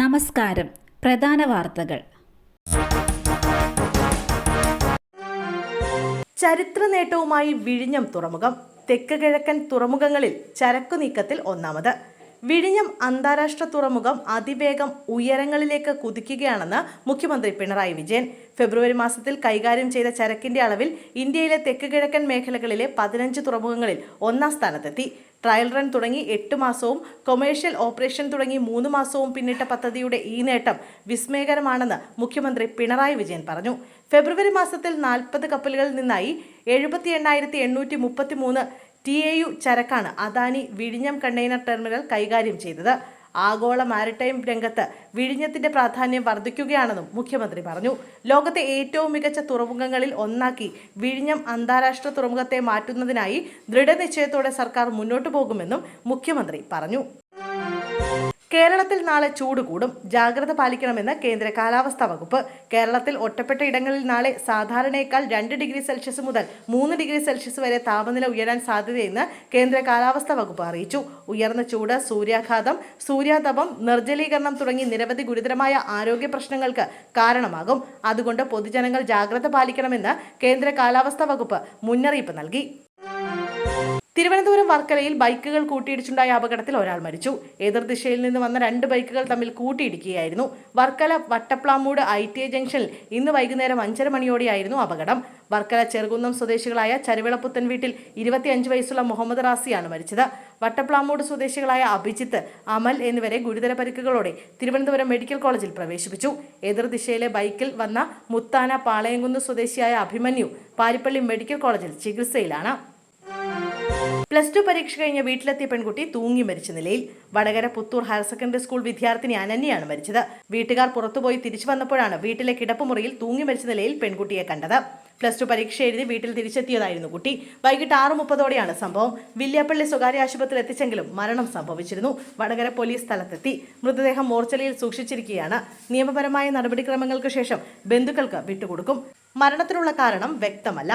നമസ്കാരം. പ്രധാന വാർത്തകൾ. ചരിത്ര നേട്ടവുമായി വിഴിഞ്ഞം തുറമുഖം. തെക്ക് കിഴക്കൻ തുറമുഖങ്ങളിൽ ചരക്കു നീക്കത്തിൽ ഒന്നാമത്. വിഴിഞ്ഞം അന്താരാഷ്ട്ര തുറമുഖം അതിവേഗം ഉയരങ്ങളിലേക്ക് കുതിക്കുകയാണെന്ന് മുഖ്യമന്ത്രി പിണറായി വിജയൻ. ഫെബ്രുവരി മാസത്തിൽ കൈകാര്യം ചെയ്ത ചരക്കിന്റെ അളവിൽ ഇന്ത്യയിലെ തെക്ക് കിഴക്കൻ മേഖലകളിലെ 15 തുറമുഖങ്ങളിൽ ഒന്നാം സ്ഥാനത്തെത്തി. ട്രയൽ റൺ തുടങ്ങി 8 മാസവും കൊമേഴ്ഷ്യൽ ഓപ്പറേഷൻ തുടങ്ങി 3 മാസവും പിന്നിട്ട പദ്ധതിയുടെ ഈ നേട്ടം വിസ്മയകരമാണെന്ന് മുഖ്യമന്ത്രി പിണറായി വിജയൻ പറഞ്ഞു. ഫെബ്രുവരി മാസത്തിൽ 40 കപ്പലുകളിൽ നിന്നായി 78,833 TEU ചരക്കാണ് അദാനി വിഴിഞ്ഞം കണ്ടെയ്നർ ടെർമിനൽ കൈകാര്യം ചെയ്തത്. ആഗോള മാരിടൈം രംഗത്ത് വിഴിഞ്ഞത്തിന്റെ പ്രാധാന്യം വർദ്ധിക്കുകയാണെന്നും മുഖ്യമന്ത്രി പറഞ്ഞു. ലോകത്തെ ഏറ്റവും മികച്ച തുറമുഖങ്ങളിൽ ഒന്നാക്കി വിഴിഞ്ഞം അന്താരാഷ്ട്ര തുറമുഖത്തെ മാറ്റുന്നതിനായി ദൃഢനിശ്ചയത്തോടെ സർക്കാർ മുന്നോട്ടു പോകുമെന്നും മുഖ്യമന്ത്രി പറഞ്ഞു. കേരളത്തിൽ നാളെ ചൂട് കൂടും. ജാഗ്രത പാലിക്കണമെന്ന് കേന്ദ്ര കാലാവസ്ഥാ വകുപ്പ്. കേരളത്തിൽ ഒറ്റപ്പെട്ട ഇടങ്ങളിൽ നാളെ സാധാരണയേക്കാൾ 2 ഡിഗ്രി സെൽഷ്യസ് മുതൽ 3 ഡിഗ്രി സെൽഷ്യസ് വരെ താപനില ഉയരാൻ സാധ്യതയെന്ന് കേന്ദ്ര കാലാവസ്ഥാ വകുപ്പ് അറിയിച്ചു. ഉയർന്ന ചൂട്, സൂര്യാഘാതം, സൂര്യാതപം, നിർജ്ജലീകരണം തുടങ്ങി നിരവധി ഗുരുതരമായ ആരോഗ്യ പ്രശ്നങ്ങൾക്ക് കാരണമാകും. അതുകൊണ്ട് പൊതുജനങ്ങൾ ജാഗ്രത പാലിക്കണമെന്ന് കേന്ദ്ര കാലാവസ്ഥാ വകുപ്പ് മുന്നറിയിപ്പ് നൽകി. തിരുവനന്തപുരം വർക്കലയിൽ ബൈക്കുകൾ കൂട്ടിയിടിച്ചുണ്ടായ അപകടത്തിൽ ഒരാൾ മരിച്ചു. എതിർദിശയിൽ നിന്ന് വന്ന 2 ബൈക്കുകൾ തമ്മിൽ കൂട്ടിയിടിക്കുകയായിരുന്നു. വർക്കല വട്ടപ്ലാമൂട് ITI ജംഗ്ഷനിൽ ഇന്ന് വൈകുന്നേരം 5:30 മണിയോടെയായിരുന്നു അപകടം. വർക്കല ചെറുകുന്നം സ്വദേശികളായ ചരുവിളപ്പുത്തൻ വീട്ടിൽ 25 വയസ്സുള്ള മുഹമ്മദ് റാസിയാണ് മരിച്ചത്. വട്ടപ്ലാമൂട് സ്വദേശികളായ അഭിജിത്ത്, അമൽ എന്നിവരെ ഗുരുതര പരിക്കുകളോടെ തിരുവനന്തപുരം മെഡിക്കൽ കോളേജിൽ പ്രവേശിപ്പിച്ചു. എതിർദിശയിലെ ബൈക്കിൽ വന്ന മുത്താന പാളയംകുന്ന് സ്വദേശിയായ അഭിമന്യു പാരിപ്പള്ളി മെഡിക്കൽ കോളേജിൽ ചികിത്സയിലാണ്. +2 പരീക്ഷ കഴിഞ്ഞ് വീട്ടിലെത്തിയ പെൺകുട്ടി തൂങ്ങി മരിച്ച നിലയിൽ. Vadakara Puthur higher secondary school വിദ്യാർത്ഥിനി അനന്യയാണ് മരിച്ചത്. വീട്ടുകാർ പുറത്തുപോയി തിരിച്ചു വന്നപ്പോഴാണ് വീട്ടിലെ കിടപ്പുമുറിയിൽ തൂങ്ങി മരിച്ച നിലയിൽ പെൺകുട്ടിയെ കണ്ടത്. +2 പരീക്ഷ എഴുതി വീട്ടിൽ തിരിച്ചെത്തിയതായിരുന്നു കുട്ടി. വൈകിട്ട് 6:30ഓടെയാണ് സംഭവം. വില്യാപ്പള്ളി സ്വകാര്യ ആശുപത്രിയിൽ എത്തിച്ചെങ്കിലും മരണം സംഭവിച്ചിരുന്നു. വടകര പോലീസ് സ്ഥലത്തെത്തി. മൃതദേഹം മോർച്ചറിയിൽ സൂക്ഷിച്ചിരിക്കുകയാണ്. നിയമപരമായ നടപടിക്രമങ്ങൾക്ക് ശേഷം ബന്ധുക്കൾക്ക് വിട്ടുകൊടുക്കും. മരണത്തിനുള്ള കാരണം വ്യക്തമല്ല.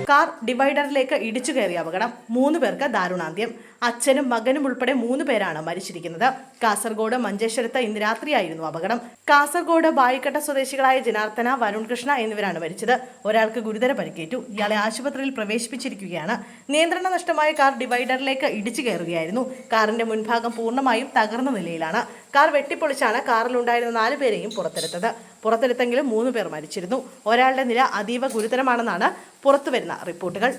കാർ ഡിവൈഡറിലേക്ക് ഇടിച്ചു കയറിയ അപകടം. 3 പേർക്ക് ദാരുണാന്ത്യം. അച്ഛനും മകനും ഉൾപ്പെടെ 3 പേരാണ് മരിച്ചിരിക്കുന്നത്. കാസർഗോഡ് മഞ്ചേശ്വരത്ത് ഇന്ന് രാത്രിയായിരുന്നു അപകടം. കാസർഗോഡ് ബായിക്കട്ട സ്വദേശികളായ ജനാർദ്ദന, വരുൺ കൃഷ്ണ എന്നിവരാണ് മരിച്ചത്. ഒരാൾക്ക് ഗുരുതര പരിക്കേറ്റു. ഇയാളെ ആശുപത്രിയിൽ പ്രവേശിപ്പിച്ചിരിക്കുകയാണ്. നിയന്ത്രണം നഷ്ടമായ കാർ ഡിവൈഡറിലേക്ക് ഇടിച്ചു കയറുകയായിരുന്നു. കാറിന്റെ മുൻഭാഗം പൂർണ്ണമായും തകർന്ന നിലയിലാണ്. കാർ വെട്ടിപ്പൊളിച്ചാണ് കാറിലുണ്ടായിരുന്ന 4 പേരെയും പുറത്തെടുത്തെങ്കിലും 3 പേർ മരിച്ചിരുന്നു. ഒരാളുടെ നില അതീവ ഗുരുതരമാണെന്നാണ് പുറത്തുവരുന്ന റിപ്പോർട്ടുകൾ.